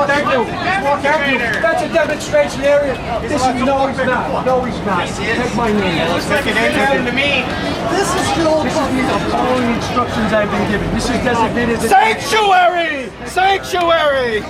Thank you. That's a demonstration area. This is, no, he's not. No, he's not. Take my name. It looks like it ain't happened to me. This is still following the instructions I've been given. This is designated as Sanctuary! Sanctuary!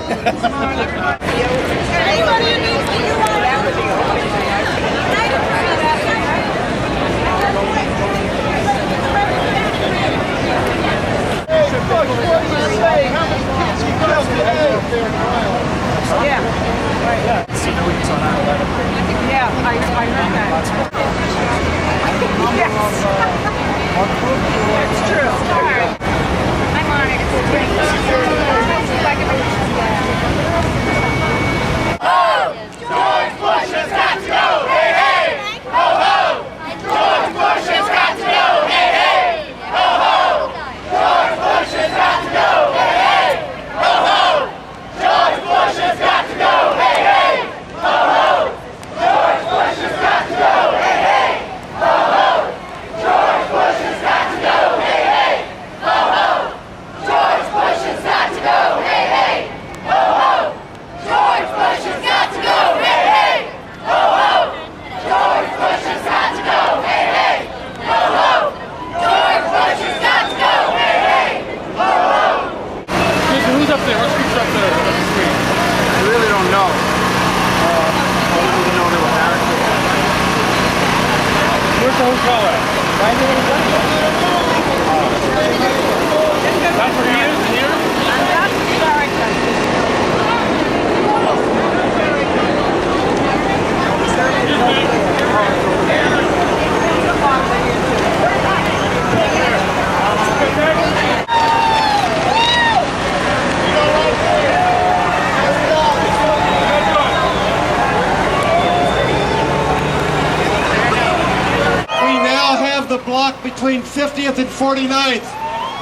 The block between 50th and 49th.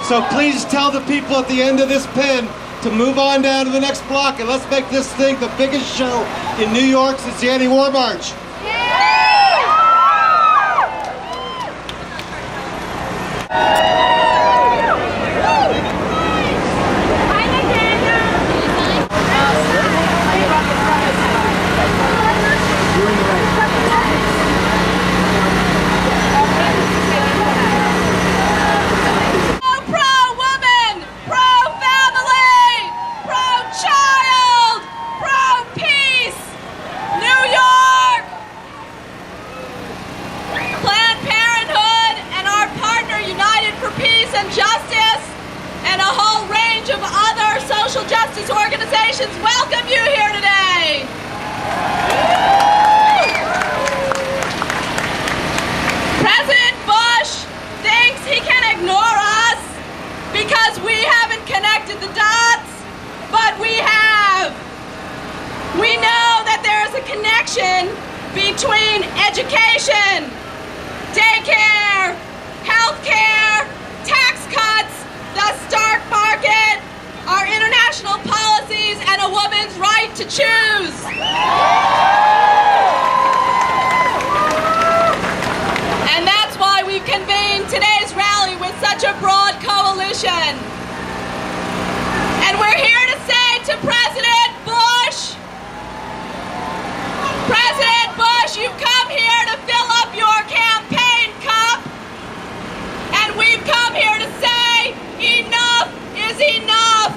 So please tell the people at the end of this pen to move on down to the next block and let's make this thing the biggest show in New York since the anti-war march. Organizations welcome you here today. President Bush thinks he can ignore us because we haven't connected the dots, but we have. We know that there is a connection between education, daycare, healthcare, tax cuts, the stock market, our international policies, and a woman's right to choose. And that's why we've convened today's rally with such a broad coalition. And we're here to say to President Bush, you've come here to fill up your campaign cup, and we've come here to say enough is enough.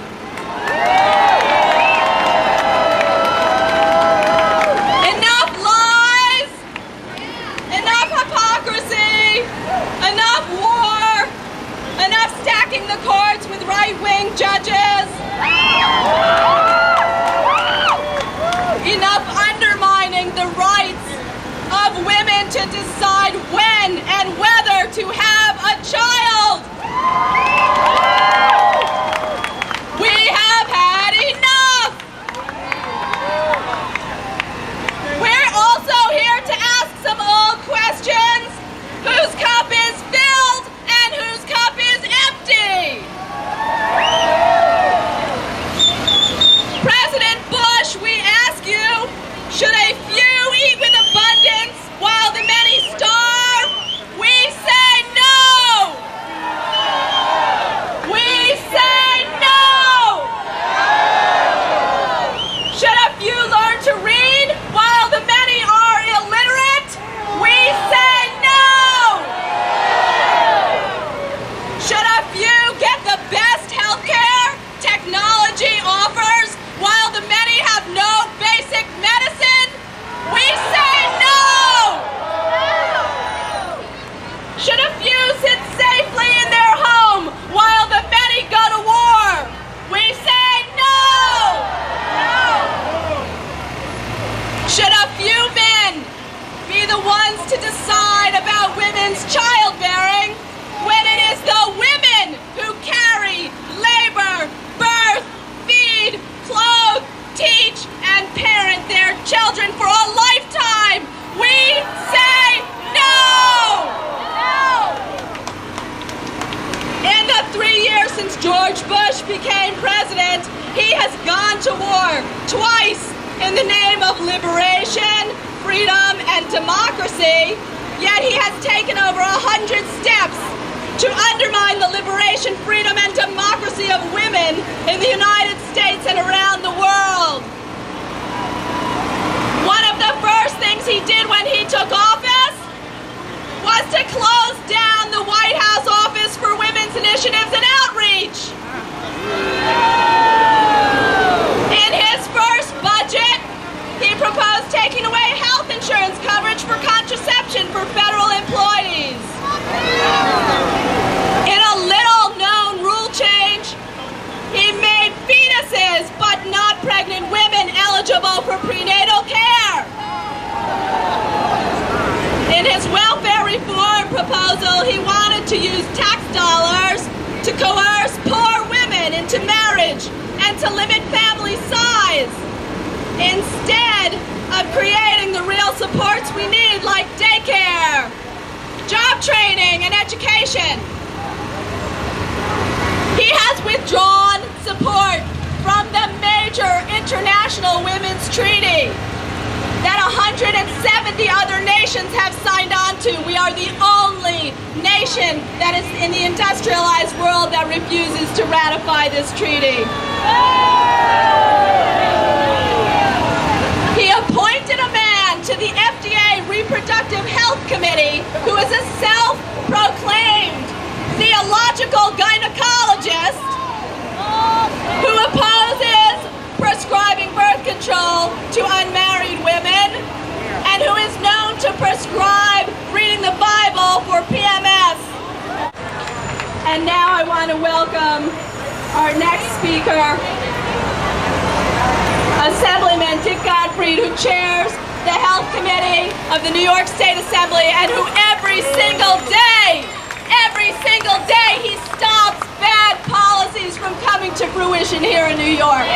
He has gone to war twice in the name of liberation, freedom, and democracy, yet he has taken over 100 steps to undermine the liberation, freedom, and democracy of women in the United States and around the world. One of the first things he did when he took office was to close down the White House Office for Women's Initiatives and Outreach. In his first budget, he proposed taking away health insurance coverage for contraception for federal employees. In a little-known rule change, he made fetuses but not pregnant women eligible for prenatal care. In his welfare reform proposal, he wanted to use tax dollars to coerce poor women into marriage and to limit family size, instead of creating the real supports we need, like daycare, job training, and education. He has withdrawn support from the major international women's treaty that 170 other nations have signed on to. We are the only nation that is in the industrialized world that refuses to ratify this treaty. He appointed a man to the FDA Reproductive Health Committee who is a self-proclaimed theological gynecologist who opposes prescribing birth control to unmarried women and who is known to prescribe reading the Bible for PMS. And now I want to welcome our next speaker, Assemblyman Dick Gottfried, who chairs the Health Committee of the New York State Assembly and who every single day, he stops bad policies from coming to fruition here in New York.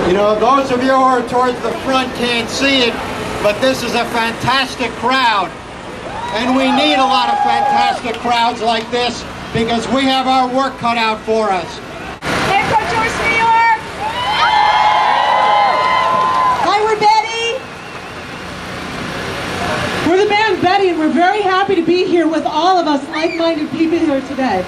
You know, those of you who are towards the front can't see it, but this is a fantastic crowd. And we need a lot of fantastic crowds like this because we have our work cut out for us. Hey, from George, New York! Hi, we're Betty. We're the band Betty, and we're very happy to be here with all of us like-minded people here today.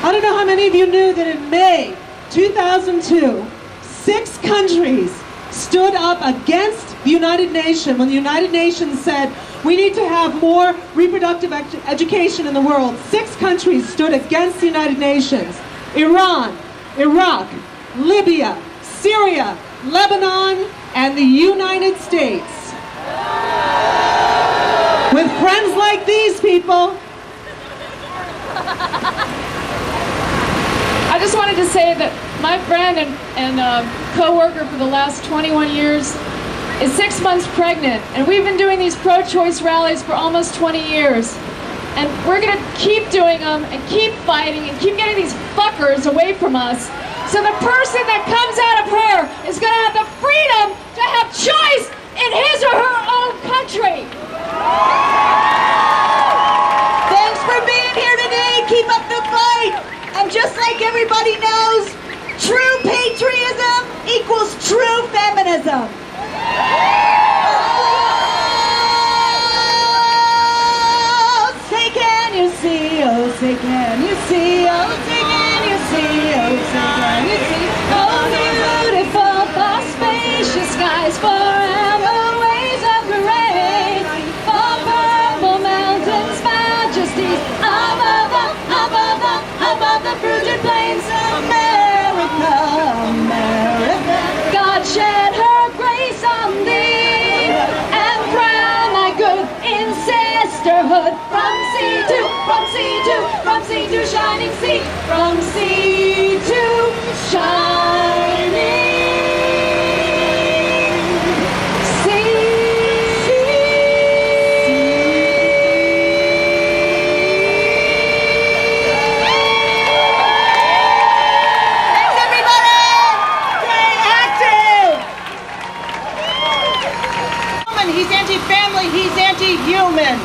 I don't know how many of you knew that in May 2002, 6 countries stood up against the United Nations when the United Nations said we need to have more reproductive education in the world. 6 countries stood against the United Nations: Iran, Iraq, Libya, Syria, Lebanon, and the United States. With friends like these people, I just wanted to say that my friend and co-worker for the last 21 years is 6 months pregnant, and we've been doing these pro-choice rallies for almost 20 years. And we're gonna keep doing them and keep fighting and keep getting these fuckers away from us. So the person that comes out of her is gonna have the freedom to have choice in his or her own country. thanks for being here today. Keep up the fight. And just like everybody knows, true patriotism equals true feminism. Oh, say can you see, oh, say can you see, oh, say can you see, oh, say can you see, Oh, beautiful, for spacious skies, forever waves of grace, for purple mountains, majesties, above the fruited plains, America, America. God shed her grace on thee, and crown thy good in sisterhood, from sea to shining sea, from sea to shining sea. Thanks, everybody. Stay active. He's anti-family, he's anti-human.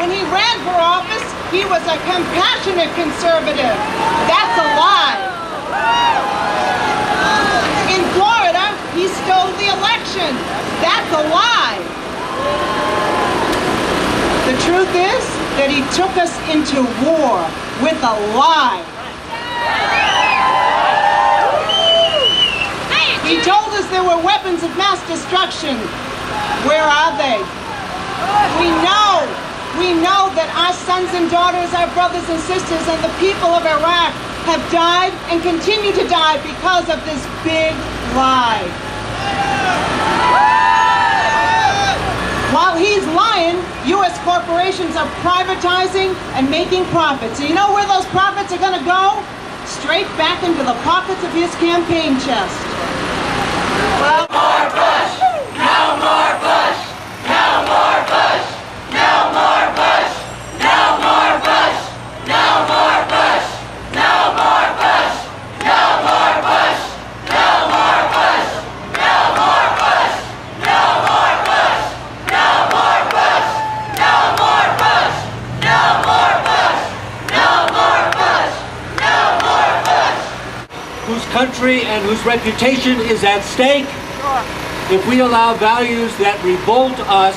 when he ran for office, he was a compassionate conservative. That's a lie. In Florida, he stole the election. That's a lie. The truth is that he took us into war with a lie. He told us there were weapons of mass destruction. Where are they? We know that our sons and daughters, our brothers and sisters, and the people of Iraq have died and continue to die because of this big lie. While he's lying, U.S. corporations are privatizing and making profits. And you know where those profits are going to go? Straight back into the pockets of his campaign chest. Well, more Bush! No more Bush! No more Bush! No more Bush! No more Bush! No more Bush! No more Bush! No more Bush! No more Bush! No more Bush! No more Bush! No more Bush! No more Bush! No more Bush! No more Bush! No more Bush! Whose country and whose reputation is at stake if we allow values that revolt us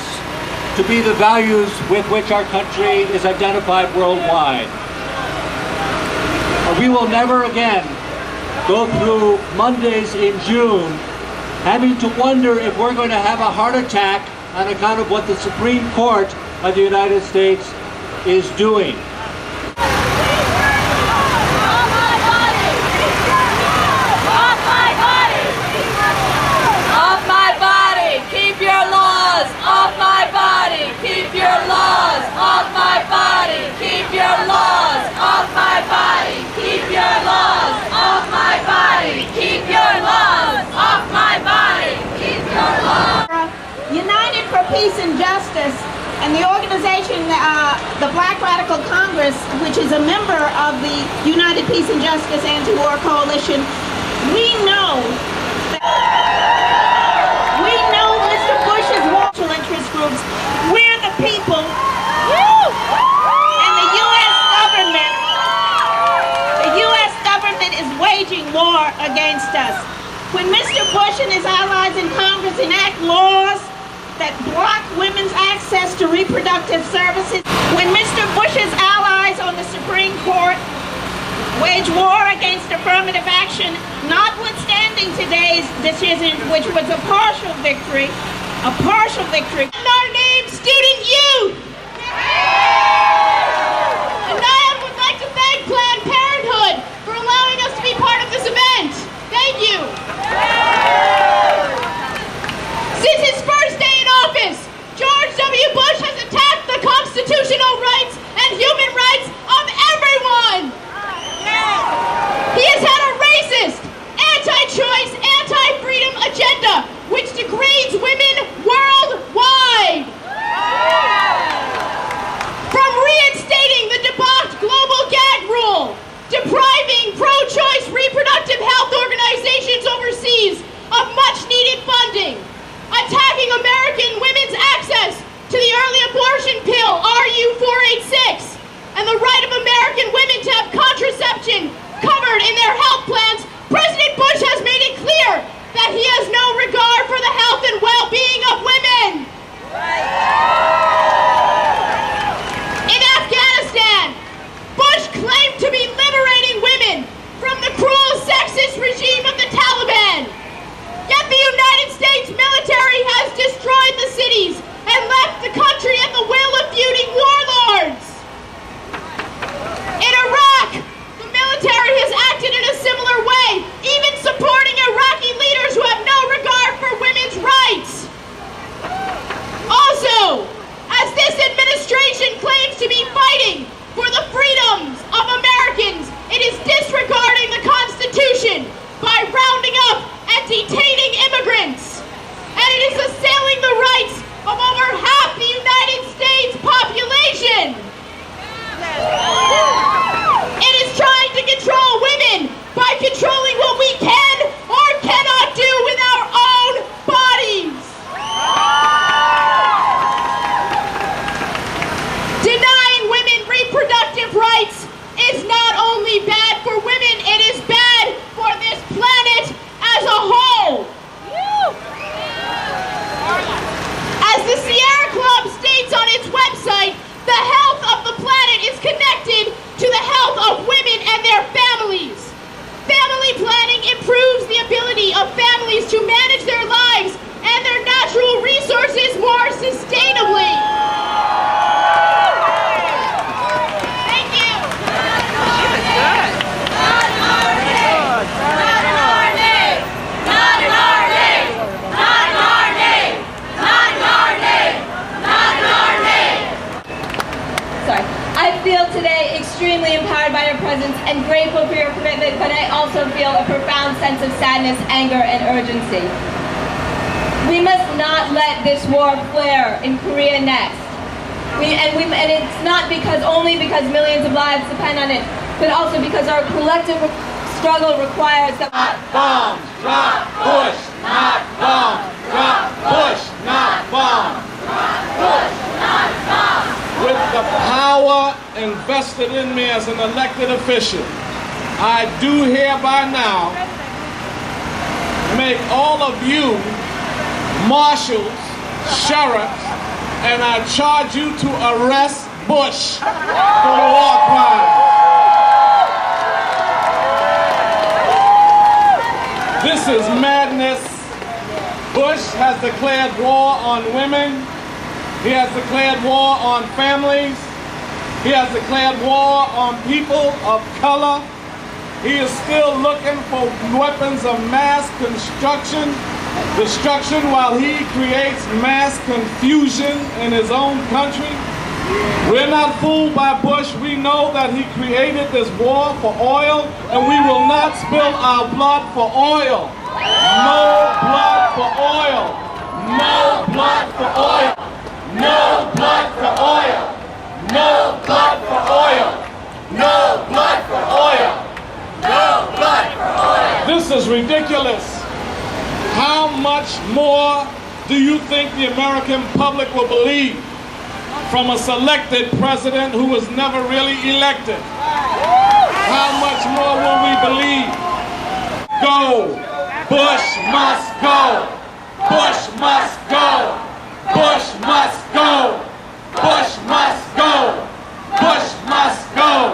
to be the values with which our country is identified worldwide. We will never again go through Mondays in June having to wonder if we're going to have a heart attack on account of what the Supreme Court of the United States is doing. United for Peace and Justice, and the organization, the Black Radical Congress, which is a member of the United Peace and Justice Anti-War Coalition, we know Mr. Bush's cultural interest groups. We're the people, and the U.S. government is waging war against us. When Mr. Bush and his allies in Congress enact laws that block women's access to reproductive services, when Mr. Bush's allies on the Supreme Court wage war against affirmative action, notwithstanding today's decision, which was a partial victory. And our name, Student Youth! And I would like to thank Planned Parenthood for allowing us to be part of this event. Thank you. Since his first day in office, George W. Bush has attacked the constitutional rights and human rights of everyone. He has had a racist, anti-choice, anti-freedom agenda which degrades women worldwide. From reinstating the debauched global gag rule, depriving pro-choice reproductive health organizations overseas of much-needed funding, attacking American women's access to the early abortion pill, RU486, and the right of American women to have contraception covered in their health plans, President Bush has made it clear that he has no regard for the health and well-being of women. In Afghanistan, Bush claimed to be liberating women from the cruel, sexist regime of the Taliban. Yet the United States military has destroyed the cities and left the country at the will of feuding warlords. In Iraq, the military has acted in a similar way, even supporting Iraqi leaders who have no regard for madness, anger, and urgency. We must not let this war flare in Korea next. And it's not only because millions of lives depend on it, but also because our collective struggle requires that. Not bombs, drop Bush, not bombs, drop Bush, not bombs. Bush, not bombs. With the power invested in me as an elected official, I do hereby now make all of you marshals, sheriffs, and I charge you to arrest Bush for war crimes. This is madness. Bush has declared war on women. He has declared war on families. He has declared war on people of color. He is still looking for weapons of mass destruction while he creates mass confusion in his own country. We're not fooled by Bush. We know that he created this war for oil, and we will not spill our blood for oil. No blood for oil. No blood for oil. No blood for oil. No blood for oil. No blood for oil. No blood for oil. This is ridiculous. How much more do you think the American public will believe from a selected president who was never really elected? How much more will we believe? Go. Bush must go. Bush must go. Bush must go. Bush must go. Bush must go.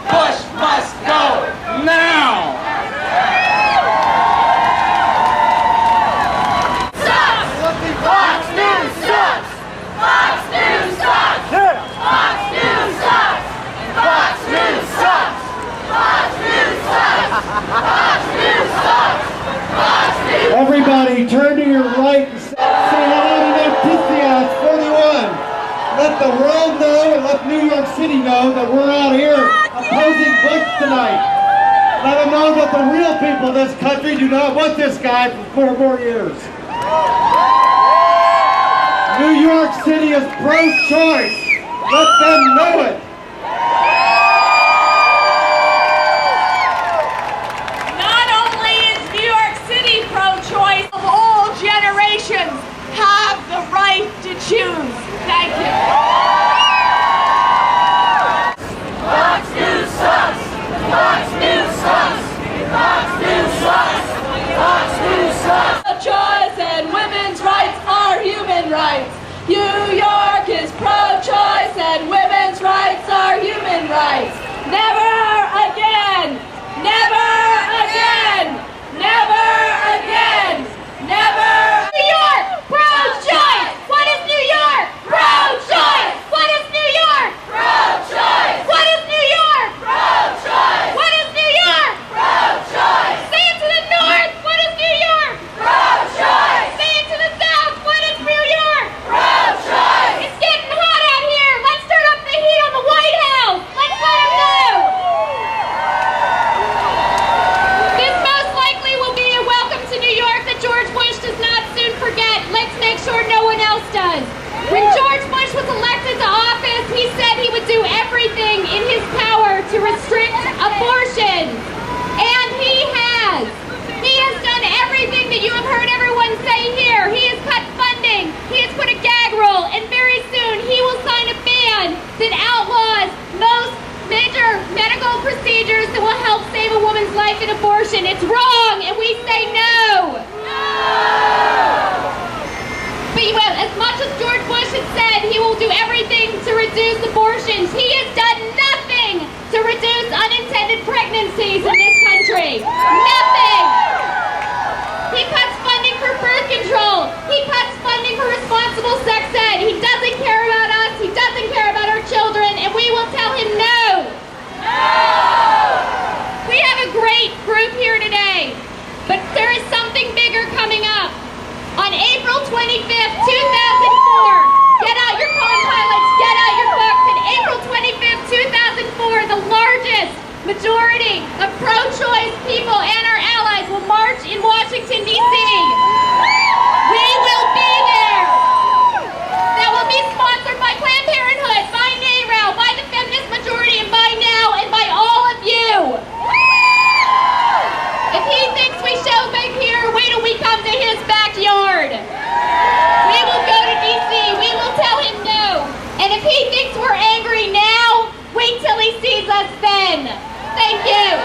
Bush must go. Now. Fox News sucks! Fox News sucks! Fox News sucks! Fox News sucks! Fox News sucks! Fox News sucks! Fox News. Everybody, turn to your right and say hello to Noticias 41. Let the world know and let New York City know that we're out here opposing Bush tonight. Let them know that the real people of this country do not want this guy for 4 more years. New York City is pro-choice. Let them know it. Not only is New York City pro-choice, of all generations have the right to choose. Thank you. Fox News sucks! Fox News sucks! Fox News sucks! Fox News sucks! Pro-choice and women's rights are human rights. New York is pro-choice and women's rights are human rights. Never again! Never again! Never again! Never! New York, pro-choice! What is New York? Pro-choice! What is New York? Pro-choice! What is New York? Pro-choice! What is New York? Pro-choice! Say it to the north, what is New York? Pro-choice! Say it to the south, what is New York? Pro-choice! It's getting hot out here. Let's turn up the heat on the White House. Let's let them know. This most likely will be a welcome to New York that George Bush does not soon forget. Let's make sure no one else does. When George Bush was elected to office, he said he would do everything in his power to restrict abortion. And he has. He has done everything that you have heard everyone say here. He has cut funding. He has put a gag rule. And very soon he will sign a ban that outlaws most major medical procedures that will help save a woman's life in abortion. It's wrong, and we say no. But as much as George Bush has said he will do everything to reduce abortions, he has done nothing to reduce unintended pregnancies in this country. Nothing. He cuts funding for birth control. He cuts funding for responsible sex ed. He doesn't care about us. He doesn't care about our children, and we will tell him no. We have a great group here today, but there is something bigger coming up. On April 25th, 2004, get out your Palm Pilots, get out your books. On April 25th, 2004, the largest majority of pro-choice people and our allies will march in Washington, D.C. We will be there. That will be sponsored by Planned Parenthood, by NARAL, by the Feminist Majority, and by NOW, and by all of you. If he thinks we show back here, wait till we come to his backyard. We will go to D.C. We will tell him no. And if he thinks we're angry now, wait till he sees us then. Thank you.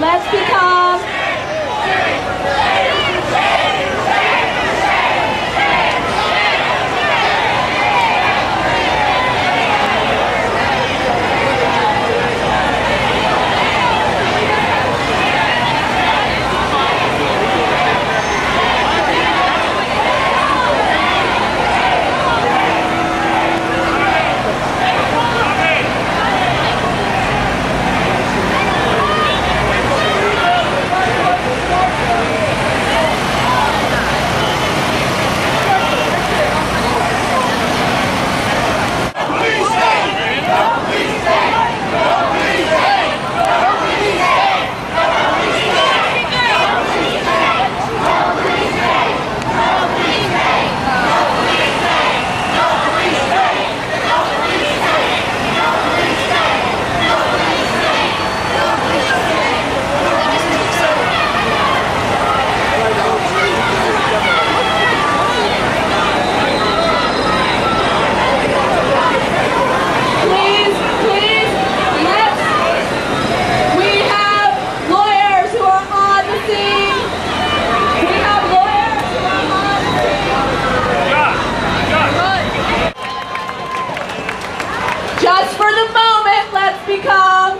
Let's be calm. Just for the moment, let's be calm.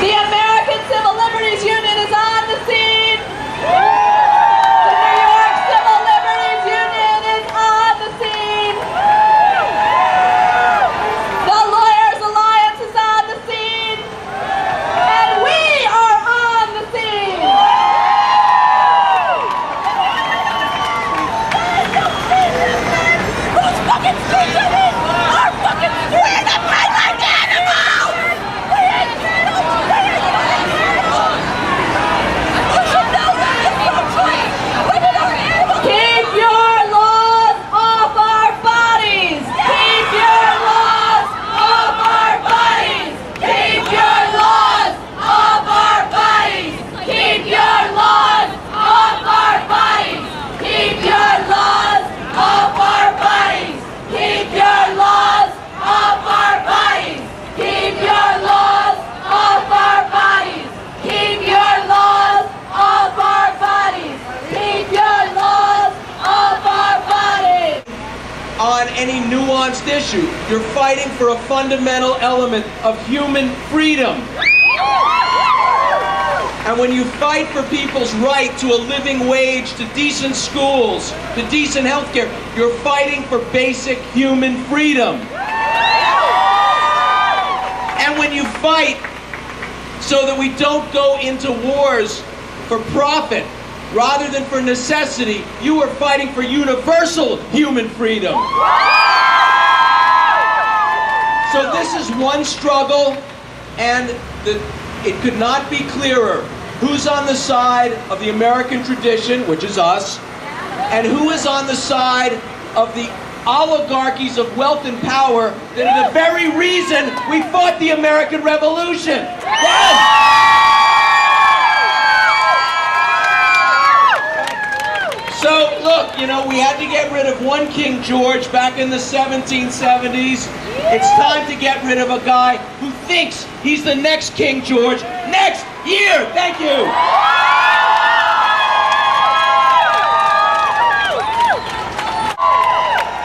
The American Civil Liberties Union is on the scene. The New York Civil Liberties Union is on the scene. The Lawyers Alliance is on the scene. And we are on the scene. Who's fucking screaming? Our fucking we're the like animals! We ain't animals! We ain't animals! You should know that it's so true! Women are animals! Keep your laws off our bodies! Keep your laws off our bodies! Keep your laws off our bodies! Keep your laws off our bodies! Keep your laws off our bodies! Keep your laws off our bodies! Keep your laws off our bodies! Keep your laws off our bodies! Keep your laws off our bodies! On any nuanced issue, you're fighting for a fundamental element of human freedom. And when you fight for people's right to a living wage, to decent schools, to decent health care, you're fighting for basic human freedom. And when you fight so that we don't go into wars for profit rather than for necessity, you are fighting for universal human freedom. So this is one struggle, and it could not be clearer who's on the side of the American tradition, which is us, and who is on the side of the oligarchies of wealth and power that are the very reason we fought the American Revolution. Yes! So, look, you know, we had to get rid of one King George back in the 1770s. It's time to get rid of a guy who thinks he's the next King George next year. Thank you.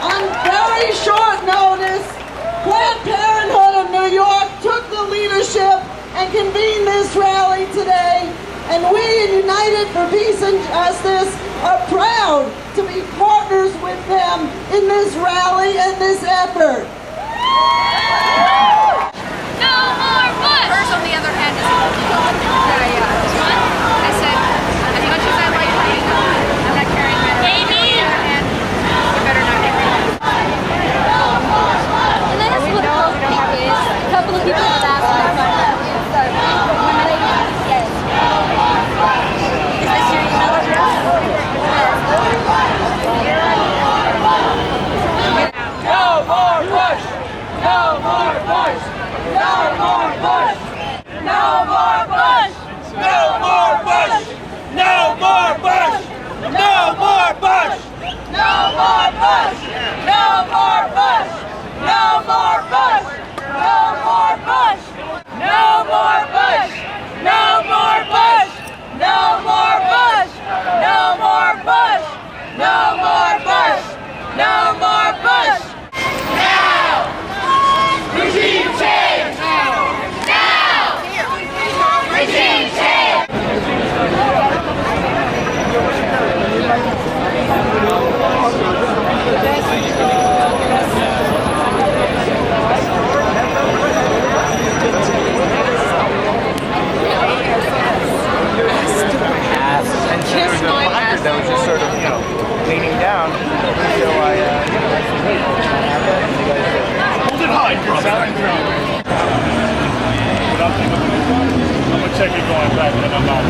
On very short notice, Planned Parenthood of New York took the leadership and convened this rally today. And we, United for Peace and Justice, are proud to be partners with them in this rally and this effort. No more Bush! Hers, on the other hand, is this one. I said, as much as I like reading, I'm not carrying my baby. And you better not get rid of it. And then it's political pages. A couple of people have asked me about that. Yes. Is this your email address? No more Bush! No more Bush! No more Bush! No more Bush! No more Bush! No more Bush! No more Bush! No more Bush! No more Bush! No more Bush! No more Bush! No more Bush! No more Bush! No more Bush! No more Bush! No more Bush! No more Bush! Now! Regime change! Now! Regime change! Kiss my ass. That was just sort of, leaning down until I, hold it high, brother. I'm gonna check it going back, and I'm not.